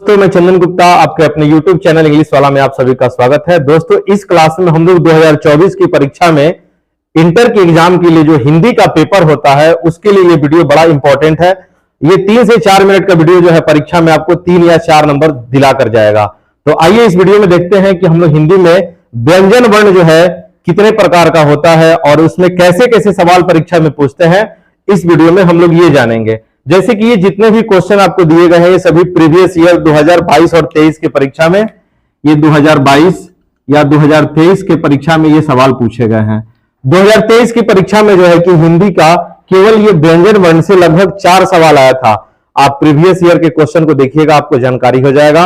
दोस्तों मैं चंदन गुप्ता आपके अपने YouTube चैनल इंग्लिश वाला में आप सभी का स्वागत है। दोस्तों इस क्लास में हम लोग 2024 की परीक्षा में इंटर के एग्जाम के लिए जो हिंदी का पेपर होता है उसके लिए ये वीडियो बड़ा इंपॉर्टेंट है। ये 3 से 4 मिनट का वीडियो जो है परीक्षा में आपको 3 या 4 नंबर दिला कर जाएगा। तो आइए इस वीडियो में देखते हैं कि हम लोग हिंदी में व्यंजन वर्ण जो है कितने प्रकार का होता है और उसमें कैसे कैसे सवाल परीक्षा में पूछते हैं, इस वीडियो में हम लोग ये जानेंगे। जैसे कि ये जितने भी क्वेश्चन आपको दिए गए हैं ये सभी प्रीवियस ईयर 2022 और 23 के परीक्षा में, ये 2022 या 2023 के परीक्षा में ये सवाल पूछे गए हैं। 2023 की परीक्षा में जो है कि हिंदी का केवल ये व्यंजन वर्ण से लगभग 4 सवाल आया था। आप प्रीवियस ईयर के क्वेश्चन को देखिएगा, आपको जानकारी हो जाएगा।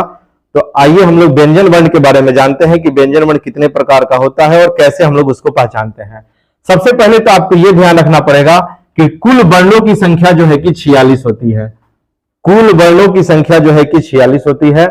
तो आइए हम लोग व्यंजन वर्ण के बारे में जानते हैं कि व्यंजन वर्ण कितने प्रकार का होता है और कैसे हम लोग उसको पहचानते हैं। सबसे पहले तो आपको यह ध्यान रखना पड़ेगा कि कुल वर्णों की संख्या जो है कि 46 होती है। कुल वर्णों की संख्या जो है कि 46 होती है।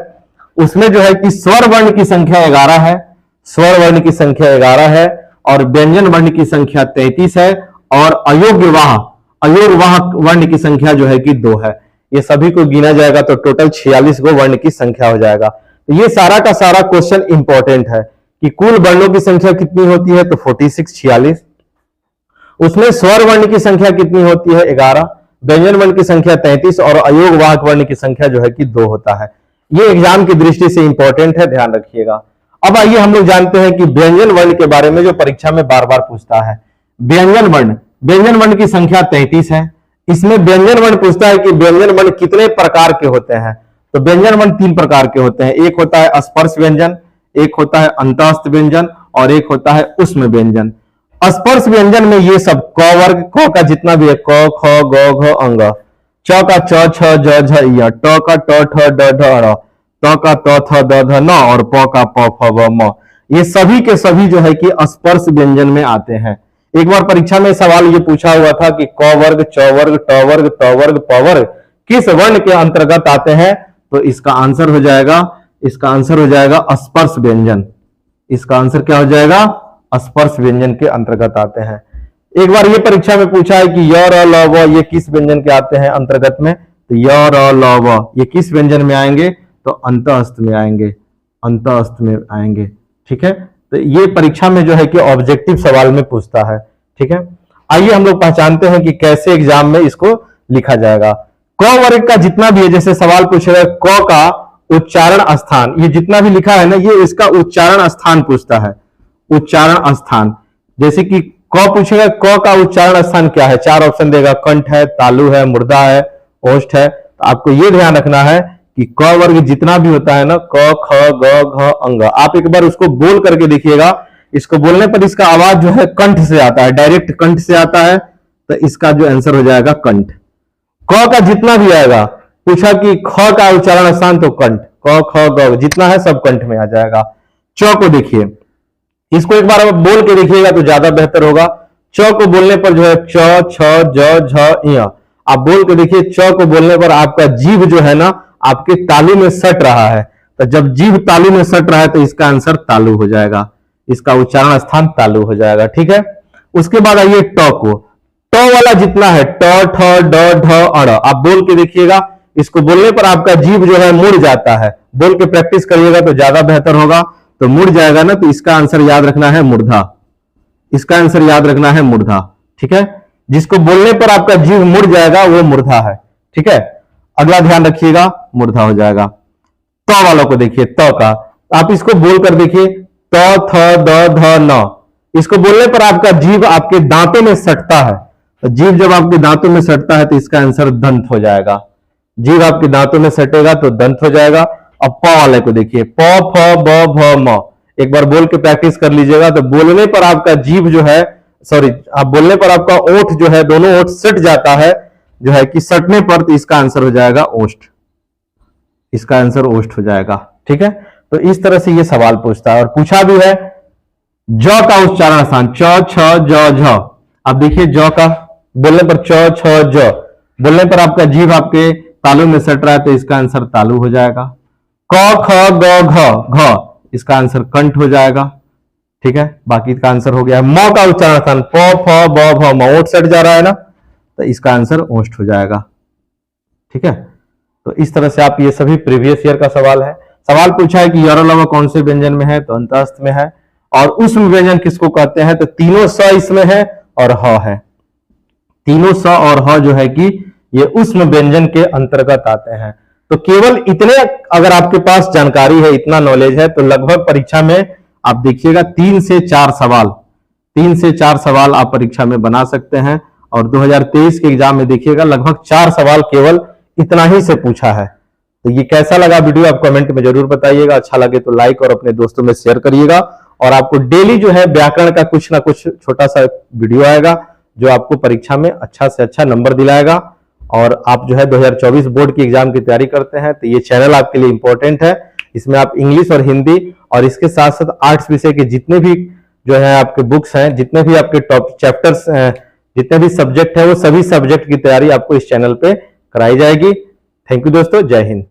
उसमें जो है कि स्वर वर्ण की संख्या 11 है, स्वर वर्ण की संख्या 11 है और व्यंजन वर्ण की संख्या 33 है और अयोग्यवाह वर्ण की संख्या जो है कि 2 है। ये सभी को गिना जाएगा तो टोटल 46 गो वर्ण की संख्या हो जाएगा। तो ये सारा का सारा क्वेश्चन इंपॉर्टेंट है कि कुल वर्णों की संख्या कितनी होती है, तो 46। उसमें स्वर वर्ण की संख्या कितनी होती है, 11, व्यंजन वर्ण की संख्या 33 और अयोगवाहक वर्ण की संख्या जो है कि 2 होता है। ये एग्जाम की दृष्टि से इंपॉर्टेंट है, ध्यान रखिएगा। अब आइए हम लोग जानते हैं कि व्यंजन वर्ण के बारे में जो परीक्षा में बार बार पूछता है। व्यंजन वर्ण की संख्या 33 है। इसमें व्यंजन वर्ण पूछता है कि व्यंजन वर्ण कितने प्रकार के होते हैं। तो व्यंजन वर्ण 3 प्रकार के होते हैं। एक होता है स्पर्श व्यंजन, एक होता है अंतःस्थ व्यंजन और एक होता है ऊष्म व्यंजन। स्पर्श व्यंजन में ये सब क वर्ग, क का जितना भी है, क ख ग घ अंग, च का च छ ज झ य, ट का ट ठ ड ढ र, त का त थ द ध न और प का प फ ब म, ये सभी के सभी जो है कि स्पर्श व्यंजन में आते हैं। एक बार परीक्षा में सवाल ये पूछा हुआ था कि क वर्ग, च वर्ग, ट वर्ग, त वर्ग, प वर्ग किस वर्ण के अंतर्गत आते हैं, तो इसका आंसर हो जाएगा स्पर्श व्यंजन। इसका आंसर क्या हो जाएगा, स्पर्श व्यंजन के अंतर्गत आते हैं। एक बार ये परीक्षा में पूछा है कि य र ल व ये किस व्यंजन के आते हैं अंतर्गत में, तो य र ल व ये किस व्यंजन में आएंगे, तो अंतःस्थ में आएंगे। ठीक है, तो ये परीक्षा में जो है कि ऑब्जेक्टिव सवाल में पूछता है। ठीक है, आइए हम लोग पहचानते हैं कि कैसे एग्जाम में इसको लिखा जाएगा। क वर्ग का जितना भी है, जैसे सवाल पूछेगा क का उच्चारण स्थान, ये जितना भी लिखा है ना, ये इसका उच्चारण स्थान पूछता है। उच्चारण स्थान, जैसे कि क पूछेगा, क का उच्चारण स्थान क्या है, 4 ऑप्शन देगा, कंठ है, तालु है, मुर्दा है, ओष्ठ है। तो आपको यह ध्यान रखना है कि क वर्ग जितना भी होता है ना, क ख ग घ अंग, आप एक बार उसको बोल करके देखिएगा। इसको बोलने पर इसका आवाज जो है कंठ से आता है, डायरेक्ट कंठ से आता है। तो इसका जो आंसर हो जाएगा कंठ। क का जितना भी आएगा, पूछा कि ख का उच्चारण स्थान, तो कंठ, क ख ग जितना है सब कंठ में आ जाएगा। च को देखिए, इसको एक बार आप बोल के देखिएगा तो ज्यादा बेहतर होगा। च को बोलने पर जो है च छ ज झ य, आप बोल के देखिए। च को बोलने पर आपका जीभ जो है ना आपके तालू में सट रहा है। तो जब जीभ तालू में सट रहा है तो इसका आंसर तालु हो जाएगा, इसका उच्चारण स्थान तालु हो जाएगा। ठीक है, उसके बाद आइए ट को। ट वाला जितना है, ट ठ ड ढ अड़, आप बोल के देखिएगा। इसको बोलने पर आपका जीभ जो है मुड़ जाता है, बोल के प्रैक्टिस करिएगा तो ज्यादा बेहतर होगा। तो मुड़ जाएगा ना, तो इसका आंसर याद रखना है मूर्धा। इसका आंसर याद रखना है मूर्धा। ठीक है, जिसको बोलने पर आपका जीभ मुड़ जाएगा वो मूर्धा है। ठीक है, अगला ध्यान रखिएगा, मूर्धा हो जाएगा। त वालों को देखिए, त का आप इसको बोल कर देखिए, त थ द ध न, इसको बोलने पर आपका जीभ आपके दांतों में सटता है। तो जीभ जब आपके दांतों में सटता है तो इसका आंसर दंत हो जाएगा। जीभ आपके दांतों में सटेगा तो दंत हो जाएगा। अब प वाले को देखिए, प फ ब भ म, एक बार बोल के प्रैक्टिस कर लीजिएगा। तो बोलने पर आपका जीभ जो है, आप बोलने पर आपका ओठ जो है, दोनों ओठ सट जाता है, जो है कि सटने पर, तो इसका आंसर हो जाएगा ओष्ठ। इसका आंसर ओष्ठ हो जाएगा। ठीक है, तो इस तरह से ये सवाल पूछता है। और पूछा भी है ज का उच्चारण स्थान, च छ ज झ, आप देखिए ज का बोलने पर च छ ज, बोलने पर आपका जीभ आपके तालू में सट रहा है तो इसका आंसर तालु हो जाएगा। क ख ग घ घ, इसका आंसर कंठ हो जाएगा। ठीक है, बाकी का आंसर हो गया। म का उच्चारण स्थान, प फ ब भ म, ओठ सट जा रहा है ना, तो इसका आंसर ओष्ठ हो जाएगा। ठीक है, तो इस तरह से आप ये सभी प्रीवियस ईयर का सवाल है। सवाल पूछा है कि यारों कौन से व्यंजन में है, तो अंतःस्थ में है। और उष्म व्यंजन किसको कहते हैं, तो तीनों स इसमें है और ह है। तीनों स और ह जो है कि ये उष्म व्यंजन के अंतर्गत आते हैं। तो केवल इतने अगर आपके पास जानकारी है, इतना नॉलेज है, तो लगभग परीक्षा में आप देखिएगा 3 से 4 सवाल, 3 से 4 सवाल आप परीक्षा में बना सकते हैं। और 2023 के एग्जाम में देखिएगा लगभग 4 सवाल केवल इतना ही से पूछा है। तो ये कैसा लगा वीडियो आप कमेंट में जरूर बताइएगा। अच्छा लगे तो लाइक और अपने दोस्तों में शेयर करिएगा। और आपको डेली जो है व्याकरण का कुछ ना कुछ छोटा सा वीडियो आएगा जो आपको परीक्षा में अच्छा से अच्छा नंबर दिलाएगा। और आप जो है 2024 बोर्ड की एग्जाम की तैयारी करते हैं तो ये चैनल आपके लिए इंपॉर्टेंट है। इसमें आप इंग्लिश और हिंदी और इसके साथ साथ आर्ट्स विषय के जितने भी जो है आपके बुक्स हैं, जितने भी आपके टॉप चैप्टर्स, जितने भी सब्जेक्ट है, वो सभी सब्जेक्ट की तैयारी आपको इस चैनल पे कराई जाएगी। थैंक यू दोस्तों, जय हिंद।